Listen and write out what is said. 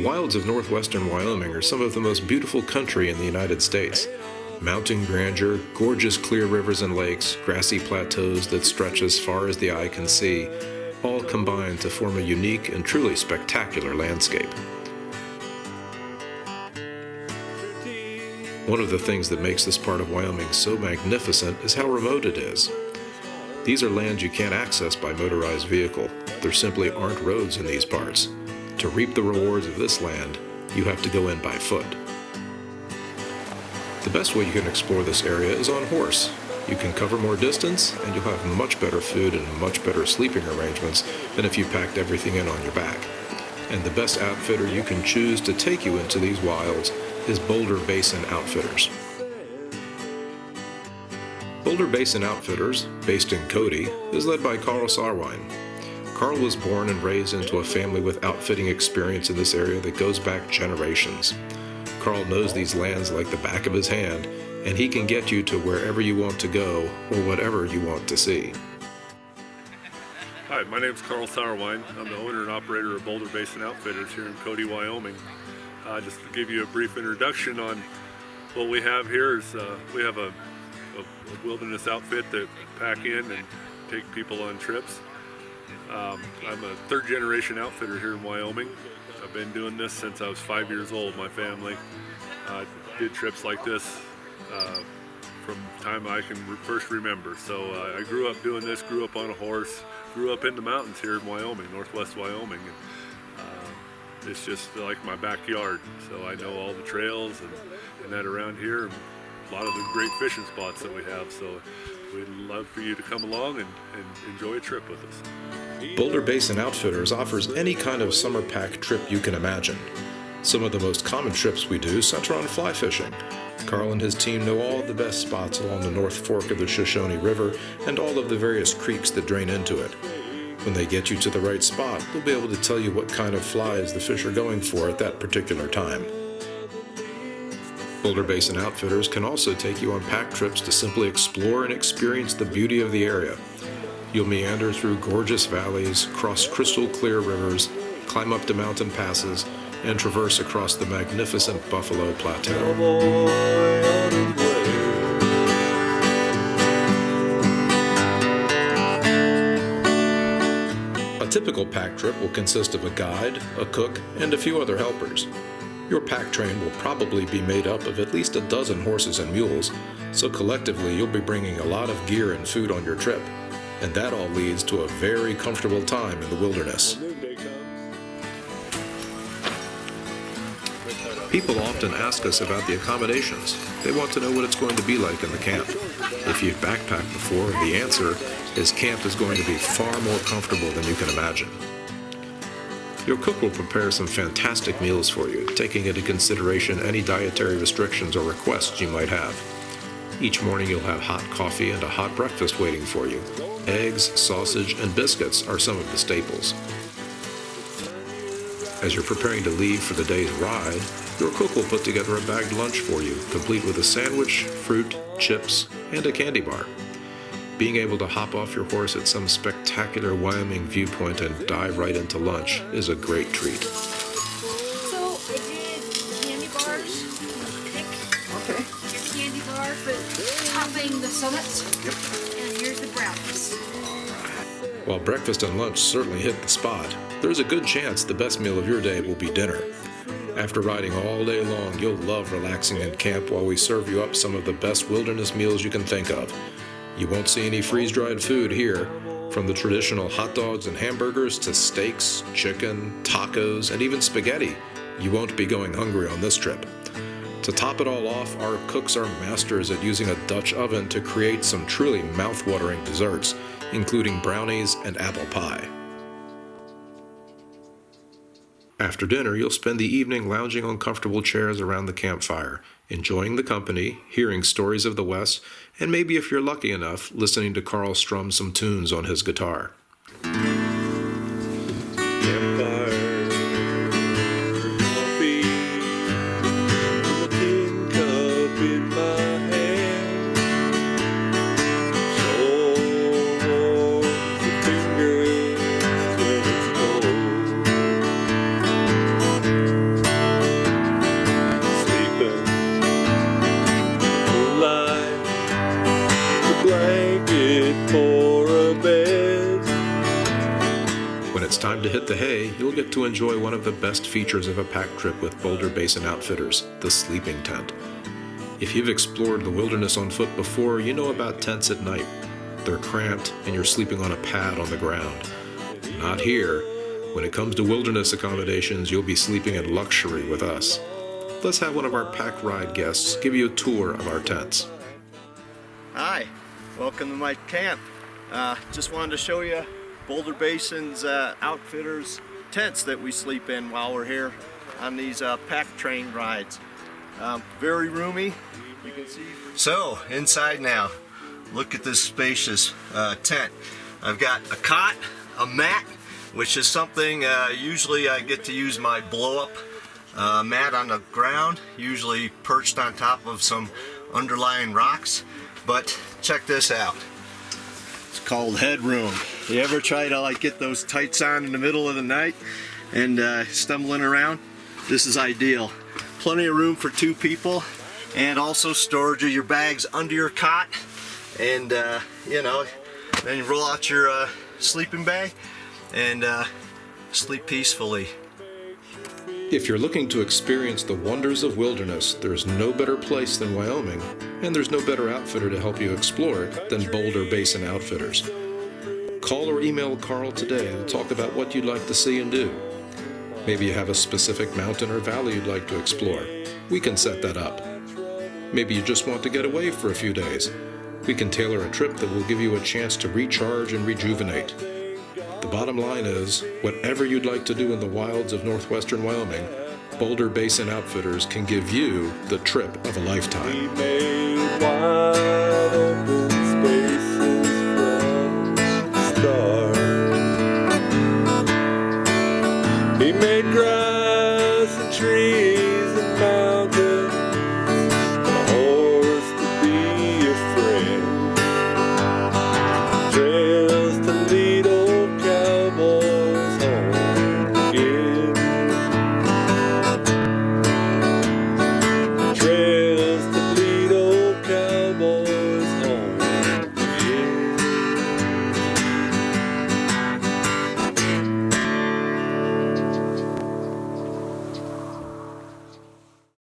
wilds of northwestern Wyoming are some of the most beautiful country in the United States. Mountain grandeur, gorgeous clear rivers and lakes, grassy plateaus that stretch as far as the eye can see, all combine to form a unique and truly spectacular landscape. One of the things that makes this part of Wyoming so magnificent is how remote it is. These are lands you can't access by motorized vehicle. There simply aren't roads in these parts. To reap the rewards of this land, you have to go in by foot. The best way you can explore this area is on horse. You can cover more distance, and you'll have much better food and much better sleeping arrangements than if you packed everything in on your back. And the best outfitter you can choose to take you into these wilds is Boulder Basin Outfitters. Boulder Basin Outfitters, based in Cody, is led by Sauerwein. Carl was born and raised into a family with outfitting experience in this area that goes back generations. Carl knows these lands like the back of his hand, and he can get you to wherever you want to go or whatever you want to see. Hi, my name is Carl Sauerwein. I'm the owner and operator of Boulder Basin Outfitters here in Cody, Wyoming. Just to give you a brief introduction on what we have here is we have a wilderness outfit that pack in and take people on trips. I'm a third generation outfitter here in Wyoming. I've been doing this since I was 5 years old. My family did trips like this from the time I can first remember. So I grew up doing this, grew up on a horse, grew up in the mountains here in Wyoming, northwest Wyoming. And it's just like my backyard. So I know all the trails and that around here, and a lot of the great fishing spots that we have. So we'd love for you to come along and enjoy a trip with us. Boulder Basin Outfitters offers any kind of summer pack trip you can imagine. Some of the most common trips we do center on fly fishing. Carl and his team know all the best spots along the North Fork of the Shoshone River and all of the various creeks that drain into it. When they get you to the right spot, they'll be able to tell you what kind of flies the fish are going for at that particular time. Boulder Basin Outfitters can also take you on pack trips to simply explore and experience the beauty of the area. You'll meander through gorgeous valleys, cross crystal clear rivers, climb up to mountain passes, and traverse across the magnificent Buffalo Plateau. A typical pack trip will consist of a guide, a cook, and a few other helpers. Your pack train will probably be made up of at least a dozen horses and mules, so collectively you'll be bringing a lot of gear and food on your trip, and that all leads to a very comfortable time in the wilderness. People often ask us about the accommodations. They want to know what it's going to be like in the camp. If you've backpacked before, the answer is camp is going to be far more comfortable than you can imagine. Your cook will prepare some fantastic meals for you, taking into consideration any dietary restrictions or requests you might have. Each morning you'll have hot coffee and a hot breakfast waiting for you. Eggs, sausage, and biscuits are some of the staples. As you're preparing to leave for the day's ride, your cook will put together a bagged lunch for you, complete with a sandwich, fruit, chips, and a candy bar. Being able to hop off your horse at some spectacular Wyoming viewpoint and dive right into lunch is a great treat. So I did candy bars. Pick your candy bar for topping the summits. Yep. And here's the brownies. While breakfast and lunch certainly hit the spot, there's a good chance the best meal of your day will be dinner. After riding all day long, you'll love relaxing in camp while we serve you up some of the best wilderness meals you can think of. You won't see any freeze-dried food here, from the traditional hot dogs and hamburgers to steaks, chicken, tacos, and even spaghetti. You won't be going hungry on this trip. To top it all off, our cooks are masters at using a Dutch oven to create some truly mouth-watering desserts, including brownies and apple pie. After dinner, you'll spend the evening lounging on comfortable chairs around the campfire, enjoying the company, hearing stories of the West, and maybe if you're lucky enough, listening to Carl strum some tunes on his guitar. it for a bed. When it's time to hit the hay, you'll get to enjoy one of the best features of a pack trip with Boulder Basin Outfitters, the sleeping tent. If you've explored the wilderness on foot before, you know about tents at night. They're cramped and you're sleeping on a pad on the ground. Not here. When it comes to wilderness accommodations, you'll be sleeping in luxury with us. Let's have one of our pack ride guests give you a tour of our tents. Hi, welcome to my camp. Just wanted to show you Boulder Basin's Outfitters tents that we sleep in while we're here on these pack train rides. Very roomy, you can see. So, inside now, look at this spacious tent. I've got a cot, a mat, which is something usually I get to use my blow-up mat on the ground, usually perched on top of some underlying rocks. But check this out. It's called headroom. You ever try to like get those tights on in the middle of the night and stumbling around? This is ideal. Plenty of room for 2 people, and also storage of your bags under your cot. And you know, then you roll out your sleeping bag and sleep peacefully. If you're looking to experience the wonders of wilderness, there's no better place than Wyoming, and there's no better outfitter to help you explore it than Boulder Basin Outfitters. Call or email Carl today and talk about what you'd like to see and do. Maybe you have a specific mountain or valley you'd like to explore. We can set that up. Maybe you just want to get away for a few days. We can tailor a trip that will give you a chance to recharge and rejuvenate. The bottom line is, whatever you'd like to do in the wilds of northwestern Wyoming, Boulder Basin Outfitters can give you the trip of a lifetime. We made wide open